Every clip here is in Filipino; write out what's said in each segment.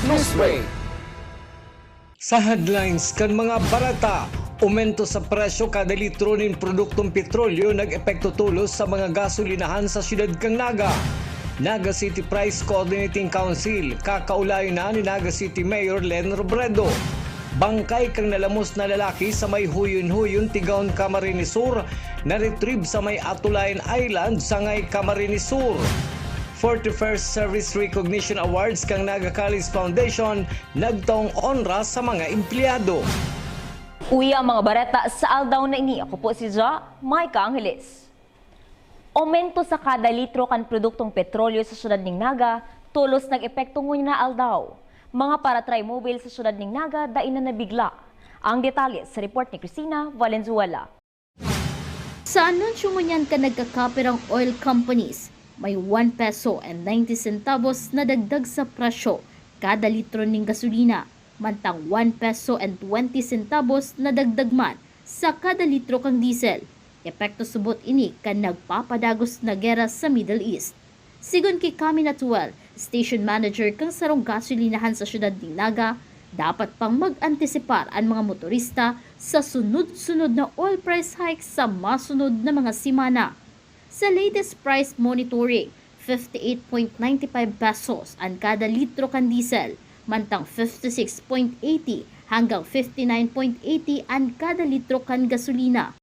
Newsbreak. Sa headlines kan mga barata, aumento sa presyo kada litro ng produktong petrolyo nag-epekto tulos sa mga gasolinahan sa siyudad kang Naga. Naga City Price Coordinating Council, kakaulayo na ni Naga City Mayor Len Robredo. Bangkay kang nalamos na lalaki sa may Huyon-Huyon, Tigaon, Camarines Sur, na-retrieve sa may Atulayan Island, Sangay, Camarines Sur. 41st Service Recognition Awards kang Naga College Foundation nagtaong onra sa mga empleyado. Uya mga bareta sa aldaw na ini. Ako po si Ja, Maika Angeles. Aumento sa kada litro kan produktong petrolyo sa syudad ning Naga, tulos nag-epekto ngunit na aldaw. Mga para-try mobile sa syudad ning Naga, dain na nabigla. Ang detalye sa report ni Cristina Valenzuela. Sa anunsyo ngunyan ka nagkakapirang oil companies, may 1 peso and 90 centavos na dagdag sa presyo kada litro ng gasolina, mantang 1 peso and 20 centavos na dagdag man sa kada litro kang diesel. Epekto subot ini kan nagpapadagos na gera sa Middle East. Sigon kay Kami Natuel, station manager kang sarong gasolinahan sa syudad ng Naga, dapat pang mag-antisipar ang mga motorista sa sunod-sunod na oil price hike sa masunod na mga simana. Sa latest price monitoring, 58.95 pesos ang kada litro kan diesel, mantang 56.80 hanggang 59.80 ang kada litro kan gasolina.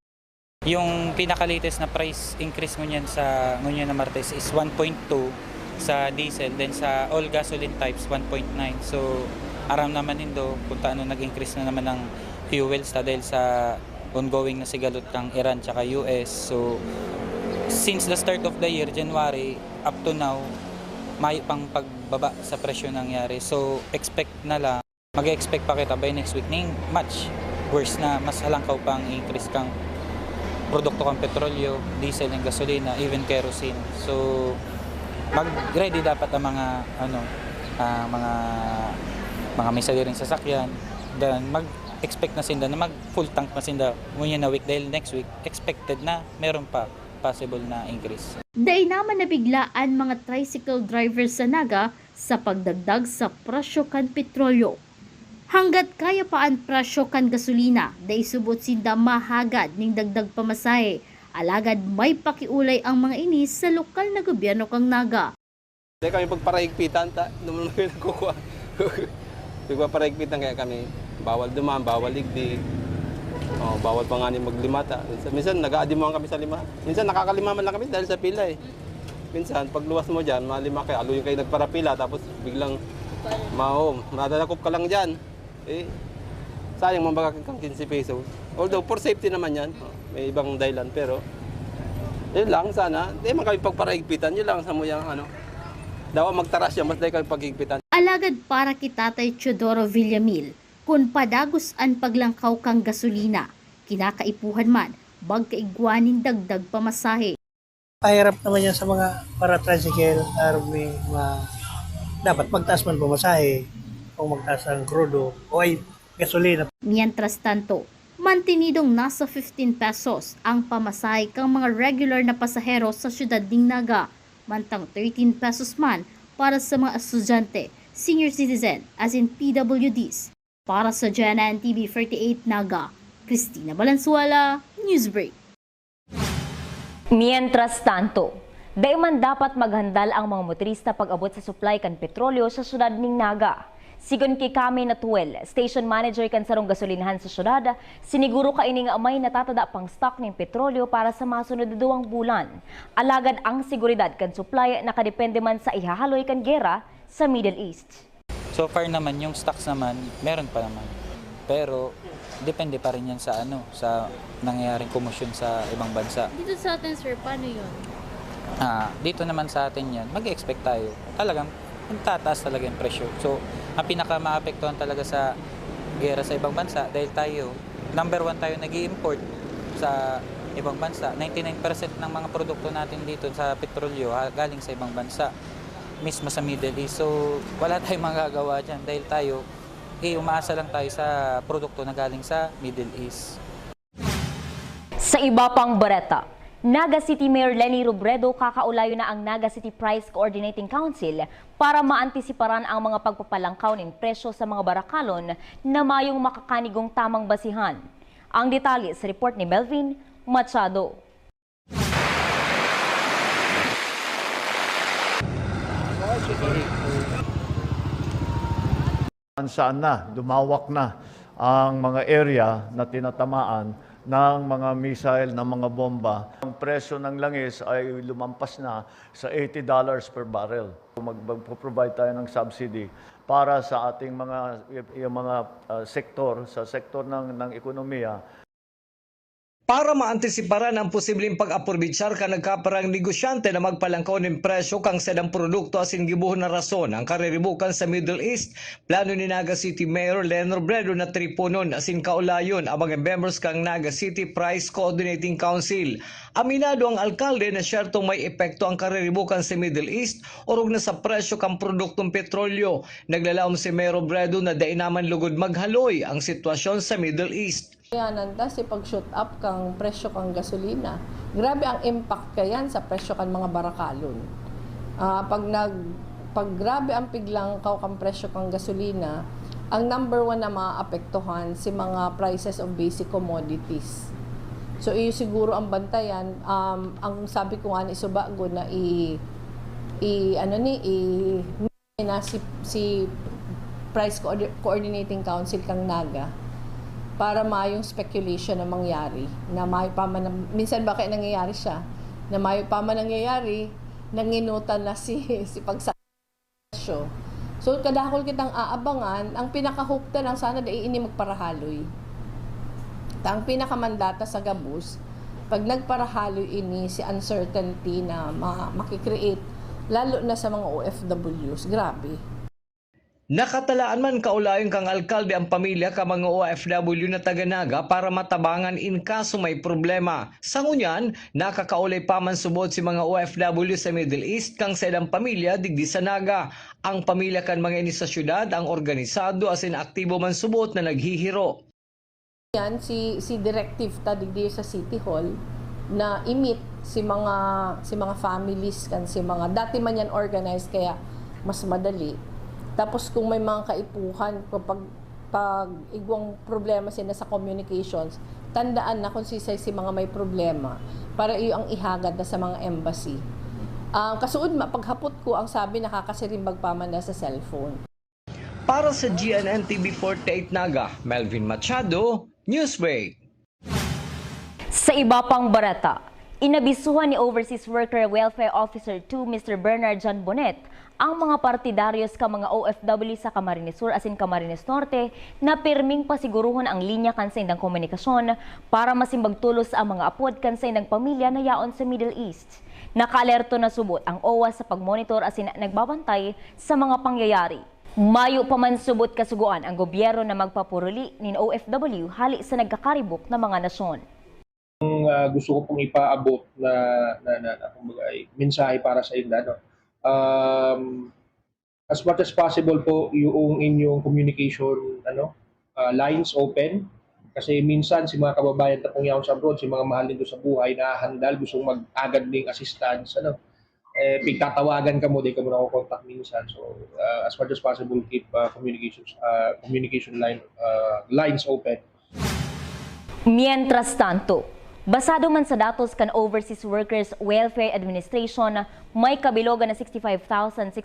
Yung pinaka-latest na price increase ngunyan na Martes is 1.2 sa diesel, then sa all gasoline types 1.9. So aram naman nindo kung taano nag-increase na naman ng fuels dahil sa ongoing na sigalot kang Iran tsaka US. So since the start of the year, January, up to now, may pang pagbaba sa presyo nangyari. So expect na lang, mag-expect pa kita by next week ning much worse na mas halangkaw pang increase kang produkto kang petrolyo, diesel, and gasolina, even kerosene. So mag-ready dapat ang mga may sariling sasakyan. Then mag-expect na sinda na mag-full tank na sinda ngunyan na week dahil next week expected na meron pa possible na increase. Dahil naman nabiglaan mga tricycle drivers sa Naga sa pagdagdag sa presyo kan petrolyo. Hanggat kaya pa ang presyo kan gasolina, dahil subot sinda mahagad ning dagdag pamasahe. Alagad may pakiulay ang mga ini sa lokal na gobyerno kang Naga. Dahil kami pagparahigpitan, naman kami nagkukuha. Pagparahigpitan kaya kami, bawal dumaan, bawal ligdi. Bawal pa nga ni maglimata. Minsan nag-aadimuhan kami sa lima. Minsan nakakalimaman lang kami dahil sa pila eh. Minsan pag luwas mo dyan, malima kayo, alo yung kayo nagparapila tapos biglang madadakop ka lang dyan. Eh, sayang mambagak kang 15 pesos. Although for safety naman yan, may ibang dahilan pero yun lang sana, di man kami pagparahigpitan, yun lang sa mo yung dawa magtaras yan, mas dahil kami paghigpitan. Alagad para kay Tatay Teodoro Villamil, kung padagos ang paglangkaw kang gasolina, kinakaipuhan man, bagkaigwanin dagdag pamasahe. Pahirap naman yan sa mga para-tricycle, army, dapat magtaas man pamasahe, o magtaas ang krudo, o ay gasolina. Mientras tanto, mantinidong nasa 15 pesos ang pamasahe kang mga regular na pasahero sa syudad ng Naga, mantang 13 pesos man para sa mga estudyante, senior citizen as in PWDs. Para sa Janan TV 48 Naga, Cristina Valenzuela, Newsbreak. Mientras tanto, dahil man dapat maghandal ang mga motorista pag-abot sa supply kan petrolyo sa syudad ning Naga. Sigon kay Kami Natuel, station manager kan sarong gasolinahan sa syudad, siniguro ka ini nga may natatada pang stock ng petrolyo para sa masunod na 2 bulan. Alagad ang seguridad kan supply nakadepende man sa ihahaloy kan gera sa Middle East. So far naman yung stocks naman meron pa naman. Pero depende pa rin yan sa sa nangyayaring komosyon sa ibang bansa. Dito sa atin, sir, paano yun? Dito naman sa atin yan, mag-expect tayo. Talagang tataas talaga yung presyo. So ang pinaka-maapektuhan talaga sa gera sa ibang bansa dahil tayo, number 1 tayo nag-i-import sa ibang bansa. 99% ng mga produkto natin dito sa petrolyo galing sa ibang bansa, mismo sa Middle East. So wala tayong magagawa dyan dahil tayo, umaasa lang tayo sa produkto na galing sa Middle East. Sa iba pang bareta, Naga City Mayor Leni Robredo kakaulayo na ang Naga City Price Coordinating Council para maantisiparan ang mga pagpapalangkaw ng presyo sa mga barakalon na mayong makakanigong tamang basihan. Ang detalye sa report ni Melvin Machado. Saan na, dumawak na ang mga area na tinatamaan ng mga missile, ng mga bomba. Ang presyo ng langis ay lumampas na sa $80 per barrel. Magpo-provide tayo ng subsidy para sa ating mga sektor, sa sektor ng ekonomiya. Para maantisiparan ang posibleng pag-apurbisyar ka nagkaparang negosyante na magpalangkaw ng presyo kang sedang produkto asin gibuhon na rason ang kariribukan sa Middle East, plano ni Naga City Mayor Leni Robredo na tripunon asin kaulayon ang mga members kang Naga City Price Coordinating Council. Aminado ang alkalde na syertong may epekto ang kariribukan sa Middle East orog na sa presyo kang produktong petrolyo. Naglalaom si Mayor Robredo na dainaman lugod maghaloy ang sitwasyon sa Middle East. Kaya nanda si pag-shoot up kang presyo kang gasolina. Grabe ang impact kayan sa presyo kang mga barakalon. Pag grabe ang piglang kang presyo kang gasolina, ang number one na maapektuhan si mga prices of basic commodities. So iyo siguro ang bantayan, ang sabi ko nga ni Subago na si Price Coordinating Council kang Naga para mayong speculation na mangyari na minsan ba kaya nangyayari siya na may pa man nangyayari nanginutan na si pagsasyo. So kadakol kitang aabangan ang pinakahukta ng sana dai ini magparahaloy. Ang pinakamandata sa gabus pag nagparahaloy ini si uncertainty na makikreate lalo na sa mga OFWs. Grabe. Nakatalaan man kaulayon kang alkalde ang pamilya ka mga OFW na taga-Naga para matabangan in kaso may problema. Sa ngunyan, nakakaulay pa man subod si mga OFW sa Middle East kang sa ilang pamilya digdi sa Naga. Ang pamilya kan mga ini sa syudad ang organisado asin aktibo man subot na naghihiro. Yan si directive ta digdi sa City Hall na imit si mga families kan si mga dati man yan organized kaya mas madali. Tapos kung may mga kaipuhan, pag igwang problema sila sa communications, tandaan na kung si mga may problema para iyo ang ihagad na sa mga embassy. Kasuod paghapot ko ang sabi nakakasirimbag pa man na sa cellphone. Para sa GNN TV 48 Naga, Melvin Machado, Newsbreak. Sa iba pang barata, inabisuhan ni Overseas Worker Welfare Officer 2 Mr. Bernard John Bonet ang mga partidaryos ka mga OFW sa Camarines Sur asin Camarines Norte na pirming pasiguruhon ang linya kansa indang komunikasyon para masimbag tulos ang mga apod kansa indang pamilya na yaon sa Middle East. Nakaalerto na subot ang OWA sa pagmonitor asin nagbabantay sa mga pangyayari. Mayo pa man subot kasuguan ang gobyerno na magpapuruli nin OFW hali sa nagkakaribok na mga nasyon. Gusto ko pong ipaabot na kumbaga mensahe para sa inyo, no? As much as possible po yung inyong communication lines open kasi minsan si mga kababayan tapong yaon sa abroad, si mga mahal nito sa buhay na handal gustong mag-agad ng assistance pagtatawagan ka mo, di ka mo na-contact minsan. So as much as possible keep communication lines open. Mientras tanto, basado man sa datos kan Overseas Workers Welfare Administration, may kabilogan na 65,659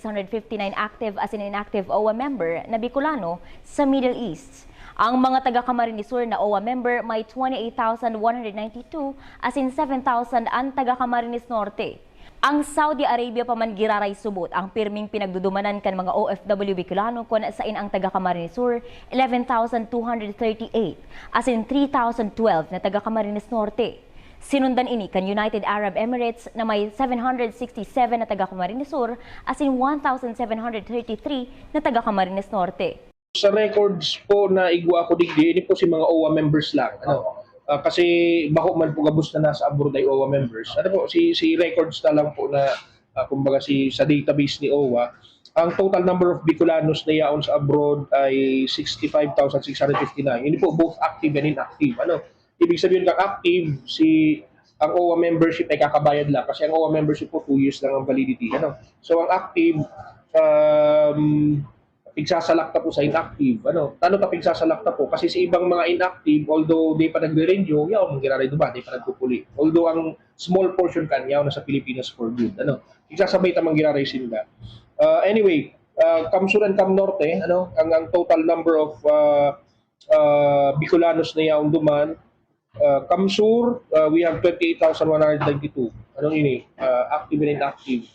active as in inactive OWA member na Bicolano sa Middle East. Ang mga taga Camarines Sur na OWA member may 28,192 as in 7,000 ang taga Camarines Norte. Ang Saudi Arabia pa man giraray subot ang pirming pinagdudumanan kan mga OFW Bicolano kon sa ang taga Camarines Sur 11,238 as in 3,012 na taga Camarines Norte. Sinundan ini kan United Arab Emirates na may 767 na taga Camarines Sur as in 1,733 na taga Camarines Norte. Sa records po na igwa ko digdi, ini po si mga OWA members lang. Kasi bako man po gabos na nasa abroad ay OWA members. Si records na lang po na kumbaga sa database ni OWA. Ang total number of Bicolanos na yaon sa abroad ay 65,659. Hindi po both active and inactive. Ibig sabihin kang active si ang OWA membership ay kakabayad lang kasi ang OWA membership po 2 years lang ang validity. Ano? So ang active, pigsasalakta po sa inactive. Ano ka pigsasalakta po? Kasi sa ibang mga inactive, although di pa nagre-renew, yaw, mangiraray ba? Di pa nagpupuli. Although ang small portion kan, yaw, nasa Pilipinas for good. Ano? Pigsasabay ta mangiraray sila. Anyway, Kamsur and Cam Norte, ang total number of Bicolanos na yaw duman, Kamsur, we have 28,192. Anong ini? Active and inactive.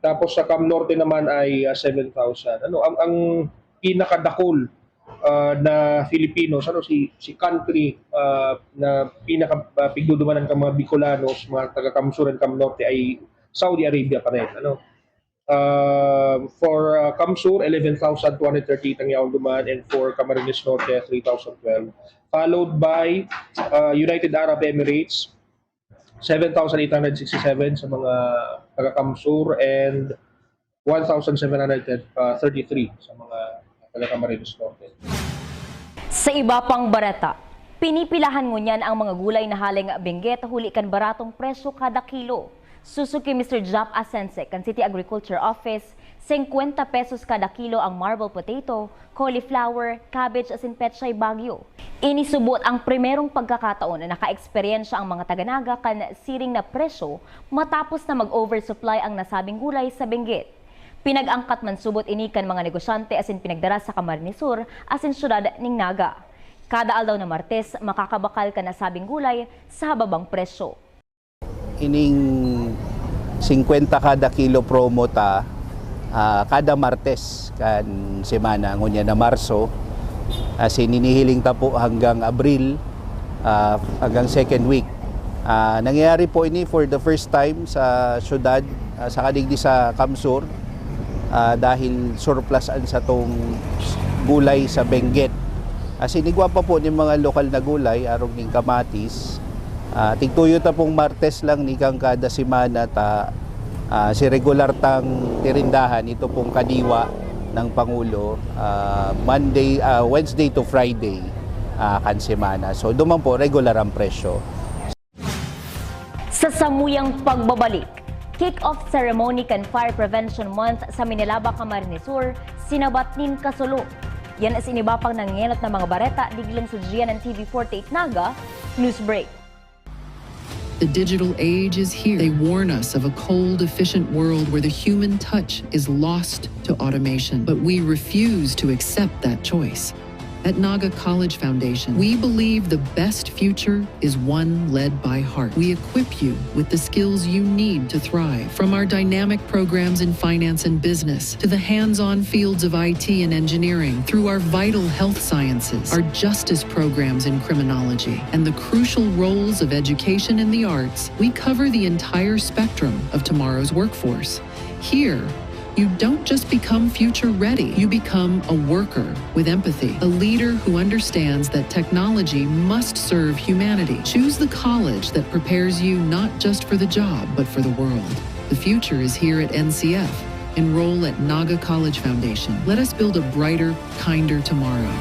Tapos sa Cam Norte naman ay 7,000. Ang pinakadakol na Filipinos, si country na pinaka-pigdudumanan ng mga Bicolanos, mga taga Kamsur and Cam Norte ay Saudi Arabia pa rin. For Kamsur, 11,238 ang yaong duman, and for Camarines Norte, 3,012. Followed by United Arab Emirates, 7,867 sa mga taga-Kamsur and 1,733 sa mga taga-Camarines Norte. Sa iba pang barata, pinipilahan ngunyan ang mga gulay na haling benggit huli kan baratong presyo kada kilo. Susuki Mr. Jap Asense, kan City Agriculture Office, 50 pesos kada kilo ang marble potato, cauliflower, cabbage asin petchay Baguio. Inisubot ang primerong pagkakataon na naka-eksperyensya ang mga taga-Naga kan siring na presyo matapos na mag-oversupply ang nasabing gulay sa benggit. Pinag-angkat man subot inikan mga negosyante asin pinagdara sa Camarines Sur asin syudad ning Naga. Kada aldaw na Martes, makakabakal ka nasabing gulay sa hababang presyo. Ining 50 kada kilo promo ta kada Martes kan semana ngunya na Marso, as inihiling ta po hanggang Abril, hanggang second week. Nangyayari po ini for the first time sa syudad, sa kadigdi sa Kamsur, dahil surplus an sa tong gulay sa benggit. As inigwa pa po ni mga lokal na gulay arong ning kamatis. Tigtuyo ta pong Martes lang ni kang kada semana ta si regular tang tirindahan ito pong kadiwa ng Pangulo, Wednesday to Friday kan semana. So duman po regular ang presyo. Sa samuyang pagbabalik, kick-off ceremony kan Fire Prevention Month sa Minilaba, Camarines Sur, sinabat nin Kasulo. Yan as inibapang nangyelot ng mga bareta diglang sa GNN TV48 Naga, News Break. The digital age is here. They warn us of a cold, efficient world where the human touch is lost to automation. But we refuse to accept that choice. At Naga College Foundation, we believe the best future is one led by heart. We equip you with the skills you need to thrive. From our dynamic programs in finance and business, to the hands-on fields of IT and engineering, through our vital health sciences, our justice programs in criminology, and the crucial roles of education and the arts, we cover the entire spectrum of tomorrow's workforce. Here, you don't just become future ready, you become a worker with empathy, a leader who understands that technology must serve humanity. Choose the college that prepares you not just for the job, but for the world. The future is here at NCF. Enroll at Naga College Foundation. Let us build a brighter, kinder tomorrow.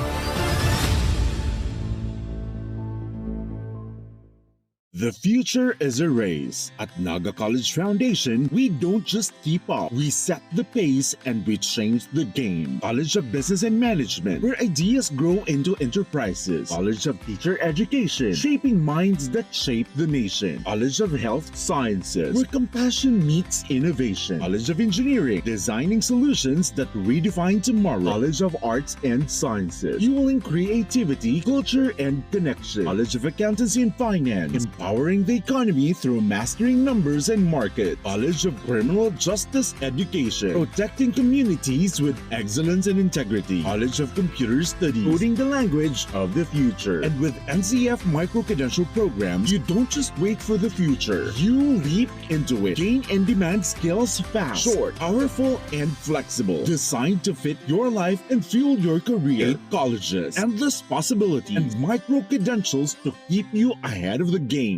The future is a race. At Naga College Foundation, we don't just keep up, we set the pace and we change the game. College of Business and Management, where ideas grow into enterprises. College of Teacher Education, shaping minds that shape the nation. College of Health Sciences, where compassion meets innovation. College of Engineering, designing solutions that redefine tomorrow. College of Arts and Sciences, fueling creativity, culture, and connection. College of Accountancy and Finance, empowering the economy through mastering numbers and markets. College of Criminal Justice Education, protecting communities with excellence and integrity. College of Computer Studies, coding the language of the future. And with NCF micro-credential programs, you don't just wait for the future, you leap into it. Gain and demand skills fast, short, powerful, and flexible. Designed to fit your life and fuel your career. 8 colleges, endless possibilities, and micro-credentials to keep you ahead of the game.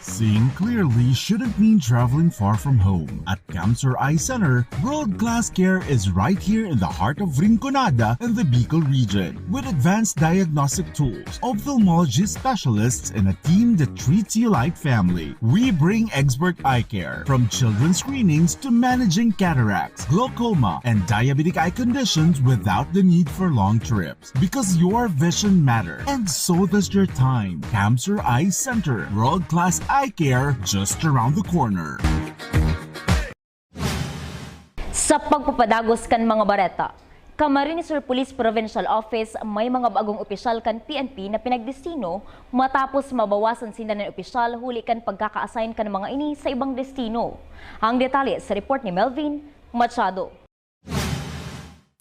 Seeing clearly shouldn't mean traveling far from home. At Camsur Eye Center, world-class care is right here in the heart of Rinconada and the Bicol region. With advanced diagnostic tools, ophthalmology specialists, and a team that treats you like family, we bring expert eye care. From children's screenings to managing cataracts, glaucoma, and diabetic eye conditions without the need for long trips. Because your vision matters, and so does your time. Camsur Eye Center, world-class eye care just around the corner. Sa pagpapadagos kan mga bareta, Camarines Sur Police Provincial Office may mga bagong opisyal kan PNP na pinagdestino matapos mabawasan sila ng opisyal huli kan pagkaka-assign kan mga ini sa ibang destino. Ang detalye sa report ni Melvin Machado.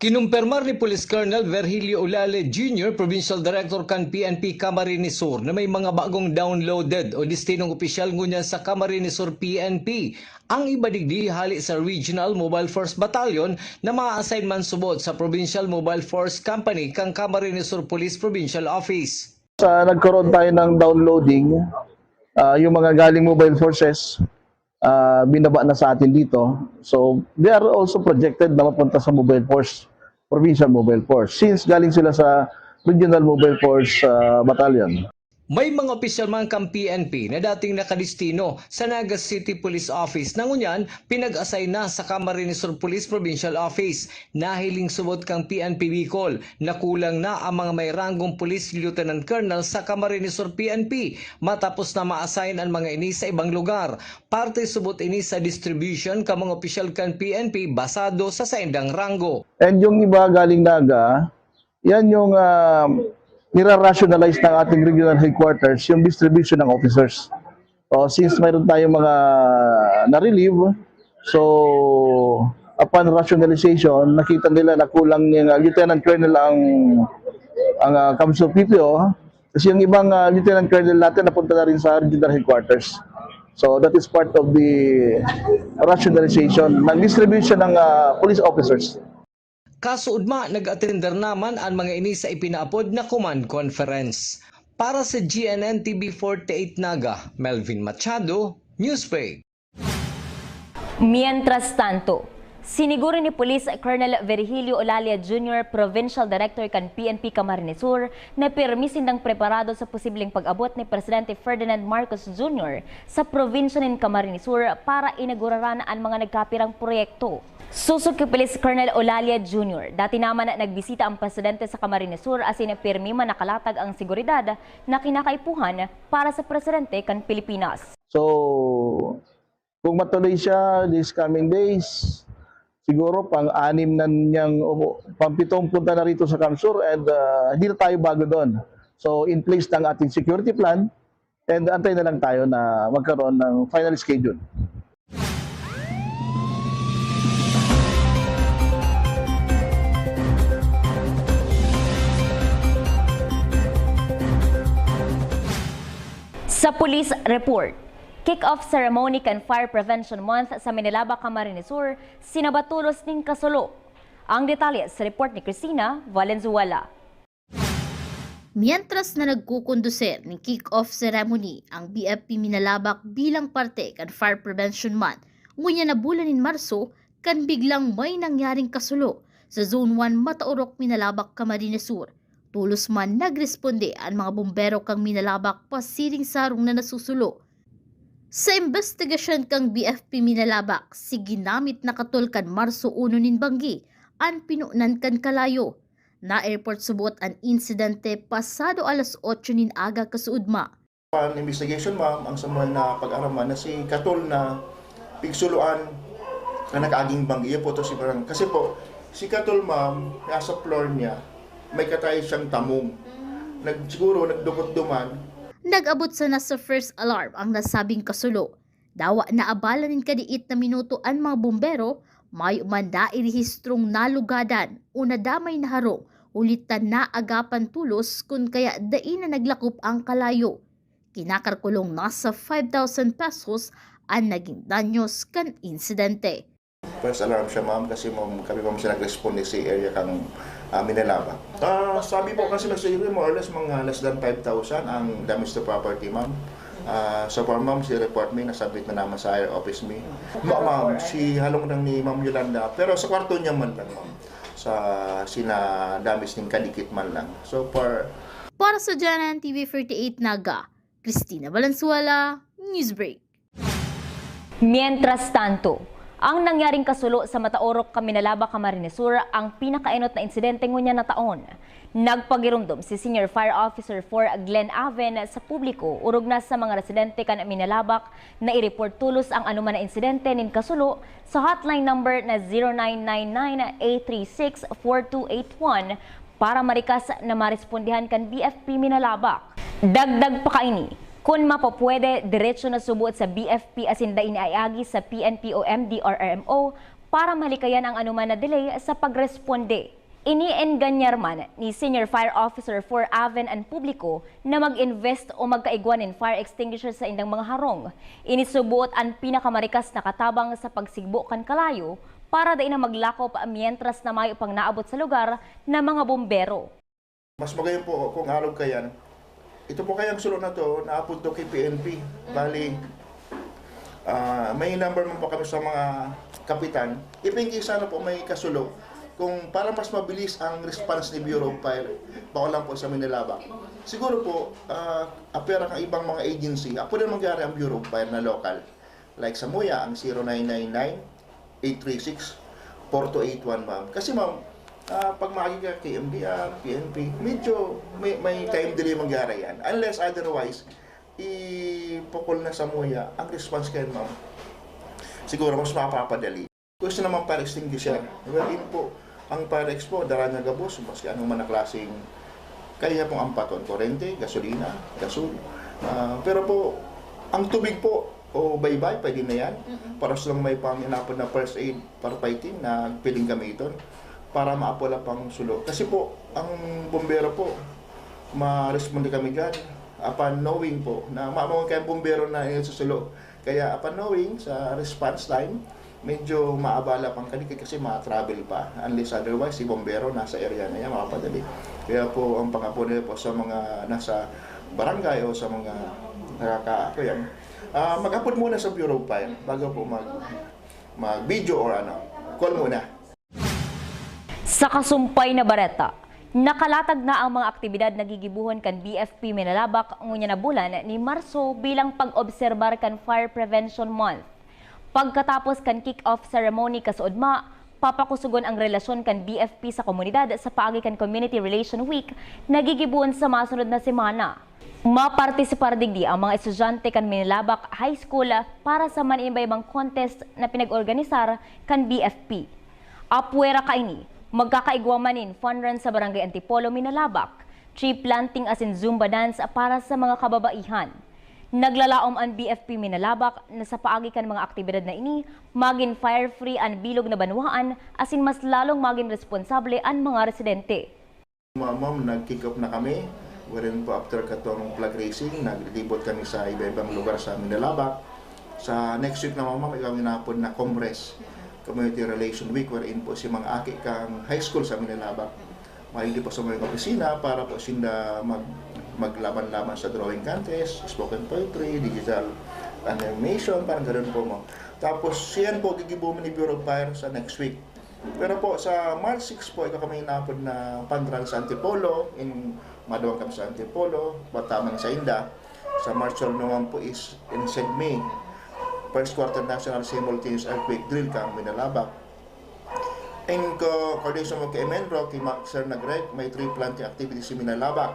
Kinumpirmar ni Police Colonel Virgilio Olale Jr., Provincial Director kan PNP Camarines Sur, na may mga bagong downloaded o destinong opisyal ngunyan sa Camarines Sur PNP. Ang ibadigdi hali sa Regional Mobile Force Battalion na ma-assign man subot sa Provincial Mobile Force Company kang Camarines Sur Police Provincial Office. Nagkaroon tayo ng downloading, yung mga galing mobile forces, binaba na sa atin dito. So, they are also projected na mapunta sa mobile force, Provincial Mobile Force, since galing sila sa Regional Mobile Force Battalion. May mga opisyal man kang PNP na dating nakadestino sa Naga City Police Office na ngunyan pinag-assign na sa Camarines Sur Police Provincial Office. Nahiling subot kang PNP Bicol na kulang na ang mga may ranggong Police Lieutenant Colonel sa Camarines Sur PNP matapos na ma-assign ang mga ini sa ibang lugar. Parte subot ini sa distribution ka mga opisyal kang PNP basado sa saindang ranggo. And yung iba galing Naga, yan yung nira-rationalize ng ating regional headquarters yung distribution ng officers. So, since mayroon tayong mga na-relieve, so upon rationalization, nakita nila na kulang yung Lieutenant Colonel ang Camsur PPO, kasi yung ibang Lieutenant Colonel natin napunta na rin sa regional headquarters. So that is part of the rationalization ng distribution ng police officers. Kasuudma, nag-attender naman ang mga ini sa ipinaapod na command conference. Para sa GNN TV 48 Naga, Melvin Machado, Newsbreak. Mientras tanto, siniguro ni Police Colonel Virgilio Olalia Jr., Provincial Director kan PNP Camarines Sur, na permisindang preparado sa posibleng pag-abot ni Presidente Ferdinand Marcos Jr. sa probinsya ng Camarines Sur para inaguraran ang mga nagkapirang proyekto. Susog kay Police Colonel Olalia Jr., dati naman na nagbisita ang Presidente sa Camarines Sur as inapirmi man nakalatag ang seguridad na kinakaipuhan para sa Presidente kan Pilipinas. So, kung matuloy siya these coming days, siguro pang-anim na niyang, pang-pitong punta na rito sa Camsur and hindi na tayo bago doon. So, in place ng ating security plan and antay na lang tayo na magkaroon ng final schedule. Sa Police Report, kick-off ceremony kan Fire Prevention Month sa Manilaba, Camarines Sur, sinabatulos ning kasulo. Ang detalye sa report ni Cristina Valenzuela. Mientras na nagkukondusir ng kick-off ceremony ang BFP Minalabak bilang parte kan Fire Prevention Month, ngunya na bulan in Marso, kan biglang may nangyaring kasulo sa Zone 1 Mataorok, Minalabak, Camarines Sur. Tulos man nagresponde ang mga bumbero kang Minalabak pasiring sarong na nasusulo. Sa investigasyon kang BFP Minalabak, si ginamit na katulkan Marso 1 nin Banggi, ang pinunan kan Kalayo. Na airport subot ang insidente pasado alas 8 nin aga kasuudma. Ang investigation ma'am, ang samuel na pag-araman na si Katul na pigsuluan na nakaaging Banggi po to si Barang. Kasi po, si Katul ma'am, nasa floor niya, may katay siyang tamong. Siguro nagdukot-duman. Nag-abot sa nasa first alarm ang nasabing kasulo. Dawa na abala nin kadiit na minuto ang mga bumbero, may umanda irehistrong nalugadan o nadamay na harong, ulitan na agapan tulos kung kaya dain na naglakop ang Kalayo. Kinakarkulong nasa 5,000 pesos ang naging danyos kan insidente. First alarm siya ma'am kasi kami ma'am siya nag-responde sa area kang Minalaba. Sabi po kasi nasa area more or less mga less than 5,000 ang damage to property ma'am. So for ma'am, si report me, nasabit na naman sa higher office me. Ma'am, si halong lang ni Ma'am Yolanda, pero sa kwarto niya man lang, ma'am. Sa sinadamis ng kadikit man lang. So Para sa Janan TV 48 Naga, Cristina Valenzuela, Newsbreak. Mientras tanto, ang nangyaring kasulo sa Mataorok, Caminalaba, Camarines Sur ang pinakainot na insidente ngunya na taon. Nagpagirumdum si Senior Fire Officer 4 Glenn Aven sa publiko urog na sa mga residente kan Minalabak na i-report tulos ang anuman na insidente nin kasulo sa hotline number na 0999-836-4281 para marikas na marespondihan kan BFP Minalabak. Dagdag pa kaini, kung mapapwede, diretso na subuot sa BFP asin da iniayagi sa PNP o MDRRMO para malikayan ang anuman na delay sa pagresponde. Ini-enganyar man ni Senior Fire Officer 4 Aven ang publiko na mag-invest o magkaigwan in fire extinguisher sa indang mga harong. Inisubuot ang pinakamarikas na katabang sa pagsigbo kan kalayo para dain na maglakop mientras na may upang naabot sa lugar na mga bombero. mas magayon po kung arog kayan. Ito po kayang sulo na to, naapunto kay PNP. Bali, may number man po kami sa mga kapitan. Ipingi sana po may kasulo kung para mas mabilis ang response ni Bureau of Fire, bako lang po sa Minalabak. Siguro po, apera kang ibang mga agency, ako din magyari ang Bureau of Fire na local. Like sa Muya, ang 0999-836-4281, ma'am. Kasi ma'am, pag maagi ka kay MDR, PNP, medyo may time delay magyari yan. Unless otherwise, ipukol na sa Muya, ang response kayo, ma'am, siguro mas mapapadali. Gusto naman fire extinguisher. Well, yun po, ang fire ex po, daranya gabos, maski anong man na klaseng, kaya pong ampaton, korente, gasolina, gasol. Pero po, ang tubig po, o bye-bye, pwede na yan. Para silang may panginapon na first aid para fighting na piling gamiton para maapula pang sulo. Kasi po, ang bombero po, ma-responde kami dyan upon knowing po na maamang kayong bombero na yun sa sulo. Kaya upon knowing sa response time, medyo maabala pang kanikit kasi ma-travel pa. Unless otherwise, si bombero nasa area na yan, makapadali. Kaya po, ang pangapo nila po sa mga nasa barangay o sa mga nakaka-ako yan, mag-upload muna sa Bureau of Fire bago po mag-video or call muna. Sa kasumpay na bareta, nakalatag na ang mga aktibidad na gigibuhon kan BFP Minalabak ngunya na bulan ni Marso bilang pag-obserbar kan Fire Prevention Month. Pagkatapos kan kick-off ceremony kasuodma, papakusugon ang relasyon kan BFP sa komunidad sa paagi kan Community Relation Week na gigibuhon sa masunod na semana. Mapartisipar digdi ang mga estudyante kan Minalabak High School para sa manimbay-ibang contest na pinag-organisar kan BFP. Apwera kaini, magkakaigwamanin fun run sa Barangay Antipolo, Minalabak, tree planting as in Zumba dance para sa mga kababaihan. Naglalaom ang BFP Minalabak na sa paagi kan mga aktibidad na ini, maging fire-free ang bilog na banwaan asin mas lalong maging responsable ang mga residente. Ma'am, nag-kick off na kami. Wherein po after katong flag racing, naglibot kami sa iba-ibang lugar sa Minalabak. Sa next week na ma'am, ikaw ginapon na Congress Community Relation Week wherein po si mga aki kang high school sa Minalabak. Mahindi po sa mga opisina para po sinda maglaban-laban sa drawing contest, spoken poetry, digital animation, parang ganoon po mo. Tapos siyan po gigibuman ni Bureau of Fire sa next week. Pero po sa March 6 po, ikaw kami inapod na pandran sa Antipolo, madawang kami sa Antipolo, Batamang sa Inda. Sa March 12 naman po is in Segme, First Quarter National Simultaneous Earthquake Drill kang Minalabak. In coordination mo kay Menro, kay Sir Nagreg, may tree planting activities si Minalabak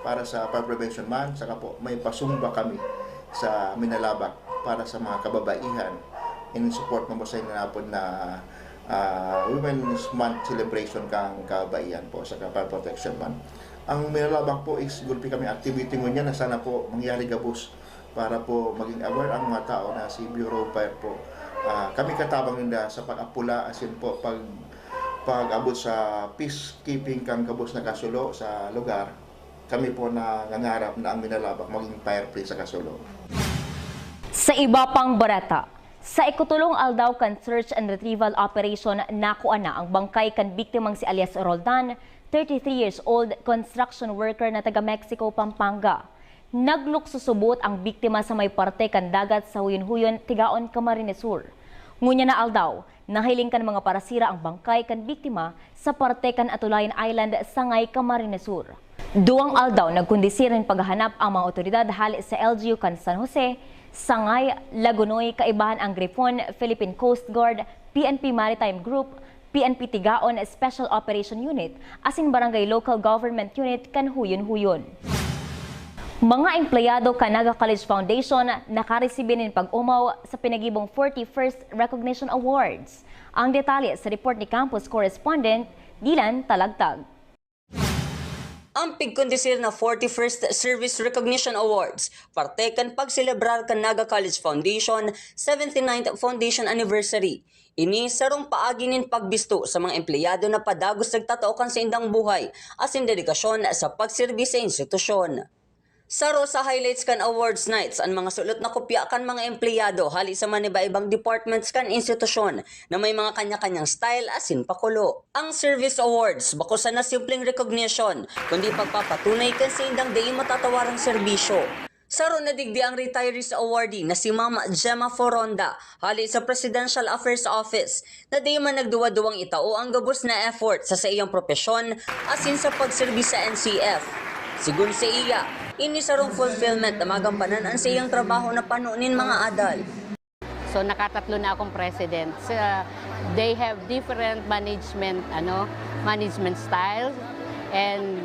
para sa Fire Prevention Month. Saka po may pasumba kami sa Minalabak para sa mga kababaihan in support mo sa inanapod na Women's Month celebration kang kabaihan po sa Fire Protection Month. Ang Minalabak po is gulpi kami activity mo niya na sana po mangyari gabos para po maging aware ang mga tao na si Bureau of Fire po. Kami katabang nila sa pag-apula asin po pag-abot sa peacekeeping kang kabos na kasulo sa lugar. Kami po na nangarap na ang Minalabak maging fire-free sa kasulo. Sa iba pang barata, sa ikutulong aldaw kan search and retrieval operation, nakuha na ang bangkay kan biktimang si alias Roldan, 33 years old, construction worker na taga Mexico, Pampanga. nagluksusubot ang biktima sa may parte kan dagat sa Huyon-Huyon, Tigaon, Camarines Sur. Ngunya na aldaw, nahiling kan mga parasira ang bangkay kan biktima sa parte kan Atulayan Island, Sangay, Camarines Sur. Duwang aldaw nagkondisirin paghahanap ang mga otoridad hali sa LGU kan San Jose, Sangay, Lagunoy, kaibahan ang Grifon, Philippine Coast Guard, PNP Maritime Group, PNP Tigaon Special Operation Unit, asin Barangay Local Government Unit kan Huyon-Huyon. Mga empleyado kan Naga College Foundation nakaresibinin pag-umaw sa pinagibong 41st Recognition Awards. Ang detalye sa report ni Campus Correspondent Dylan Talagtag. Ang pigkondisir na 41st Service Recognition Awards, parte kan pagselebrar kan Naga College Foundation 79th Foundation Anniversary. Ini sarong paaginin pagbisto sa mga empleyado na padagos nagtataukan sa indang buhay asin dedikasyon sa pagserbis sa institusyon. Saro sa highlights kan awards nights ang mga sulot na kopya kan mga empleyado hali sa maniba-ibang departments kan institusyon na may mga kanya-kanyang style asin pakulo. Ang service awards bako sa na simpleng recognition kundi pagpapatunay kan sa indang di matatawarang serbisyo. Saro na digdi ang retirees awardee na si Ma'am Gemma Foronda hali sa Presidential Affairs Office na di man nagduwa-duwang itao ang gabos na effort sa iyang propesyon asin sa pagserbis sa NCF. Sigun sa iya, ini sarong fulfillment na magampanan ang sa iyang trabaho na panunin mga adal. So nakatatlo na akong president. They have different management style, and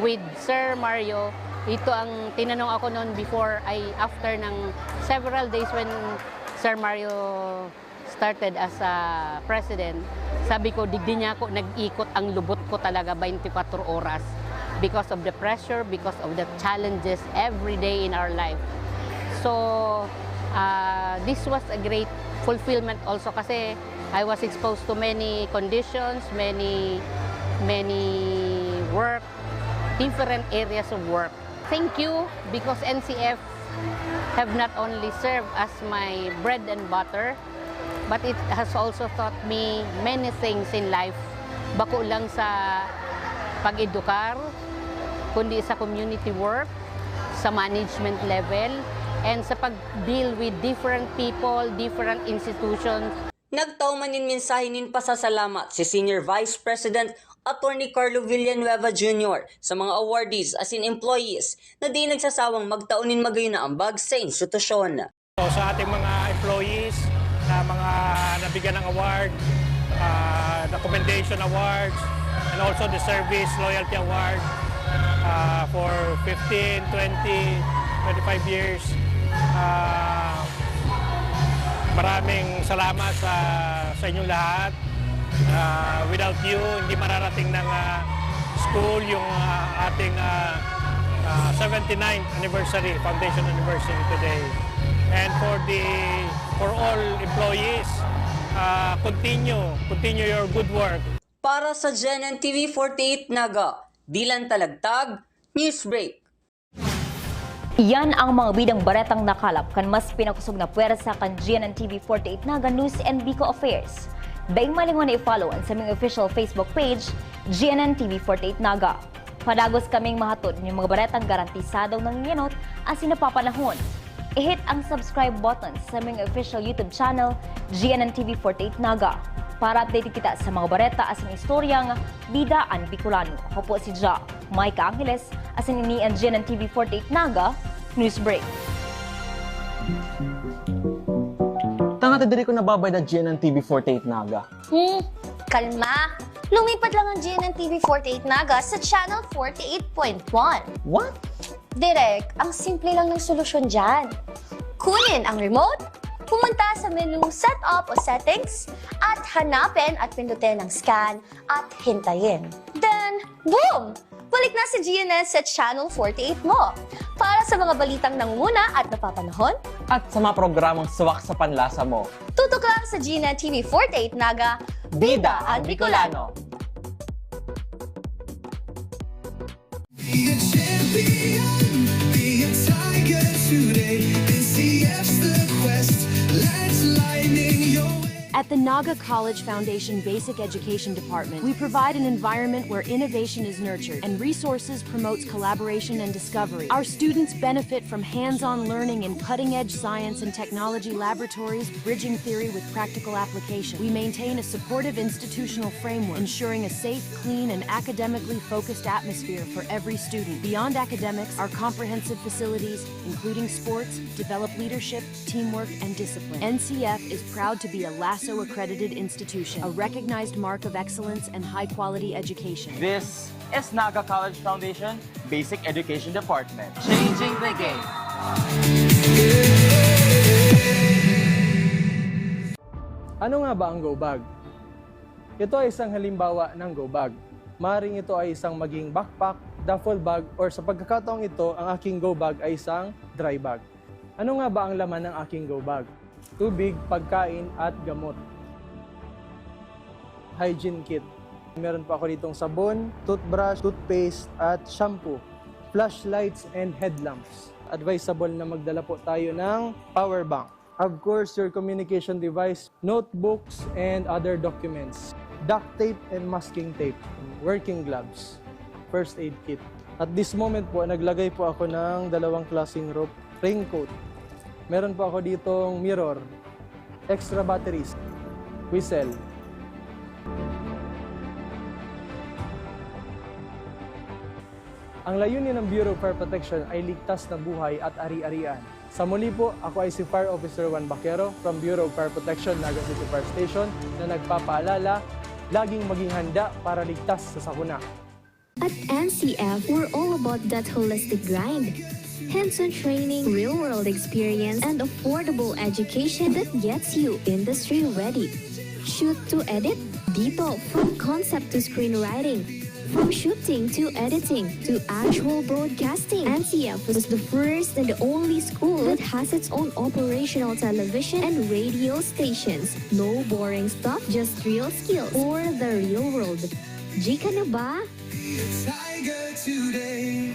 with Sir Mario, ito ang tinanong ako noon before after ng several days when Sir Mario started as a president. Sabi ko, digdi niya ako nag-ikot ang lubot ko talaga 24 oras. Because of the pressure, because of the challenges every day in our life. So, this was a great fulfillment also kasi I was exposed to many conditions, many work, different areas of work. Thank you because NCF have not only served as my bread and butter, but it has also taught me many things in life. Bako lang sa pag-edukar, kundi sa community work, sa management level, and sa pag-deal with different people, different institutions. Nagtaumanin mensahinin pasasalamat si Senior Vice President Attorney Carlo Villanueva Jr. sa mga awardees as in employees na di nagsasawang magtaunin magayon na ambag sa institusyon. So, sa ating mga employees na mga nabigyan ng award, the Commendation Awards, and also the Service Loyalty Award, for 15, 20, 25 years. Maraming salamat sa inyong lahat. Without you, hindi mararating ng school yung ating 79th anniversary, foundation anniversary today. And for all employees, continue your good work. Para sa GNN TV 48 Naga, Dylan Talagtag, Newsbreak. Iyan ang mga bidang baretang nakalap kan mas pinakusog na puwersa kan GNN TV 48 Naga News and Bico Affairs. Daing malingon na i-follow ang saming official Facebook page, GNN TV 48 Naga. Padagos kaming mahatod ng mga baretang garantisadong nanginyanot as sinapapanahon. I-hit ang subscribe button sa aming official YouTube channel, GNN TV 48 Naga. Para update kita sa mga bareta as ang istoryang Bidaan Bicolano. Ako po si Ja, Mike Angeles, as ini ang GNN TV 48 Naga Newsbreak. Tanga diri ko nababay na GNN TV 48 Naga. Kalma! Lumipat lang ang GNN TV 48 Naga sa channel 48.1. What? Direk, ang simple lang ng solusyon dyan. Kunin ang remote, pumunta sa menu Setup o Settings, at hanapin at pindutin ang scan at hintayin. Then, boom! Balik na si GNN sa Channel 48 mo. Para sa mga balitang nanguna at napapanahon, at sa mga programang swak sa panlasa mo. Tutok lang sa GNN TV 48 Naga, Bida ang Bicolano. Be a champion, be a tiger today. NCF's the quest. Let's lightning your way. At the Naga College Foundation Basic Education Department, we provide an environment where innovation is nurtured and resources promotes collaboration and discovery. Our students benefit from hands-on learning in cutting-edge science and technology laboratories, bridging theory with practical application. We maintain a supportive institutional framework, ensuring a safe, clean, and academically focused atmosphere for every student. Beyond academics, our comprehensive facilities, including sports, develop leadership, teamwork, and discipline. NCF is proud to be a LASSO accredited institution, a recognized mark of excellence and high-quality education. This is Naga College Foundation Basic Education Department. Changing the game. Ano nga ba ang go bag? Ito ay isang halimbawa ng go bag. Maring ito ay isang maging backpack, duffel bag, or sa pagkakataong ito, ang aking go bag ay isang dry bag. Ano nga ba ang laman ng aking go bag? Tubig, pagkain, at gamot. Hygiene kit. Meron pa ako ditong sabon, toothbrush, toothpaste, at shampoo. Flashlights and headlamps. Advisable na magdala po tayo ng power bank. Of course, your communication device, notebooks, and other documents. Duct tape and masking tape. Working gloves. First aid kit. At this moment po, naglagay po ako ng dalawang klaseng rope. Raincoat. Meron po ako ditong mirror. Extra batteries. Whistle. Ang layunin ng Bureau of Fire Protection ay ligtas na buhay at ari-arian. Sa muli po, ako ay si Fire Officer Juan Baquero from Bureau of Fire Protection, Naga City Fire Station na nagpapaalala, laging maging handa para ligtas sa sakuna. At NCF, we're all about that holistic grind. Hands-on training, real-world experience, and affordable education that gets you industry-ready. Shoot to edit, dito from concept to screenwriting. From shooting to editing to actual broadcasting, NCF was the first and the only school that has its own operational television and radio stations. No boring stuff, just real skills for the real world. Jika na ba? Tiger today.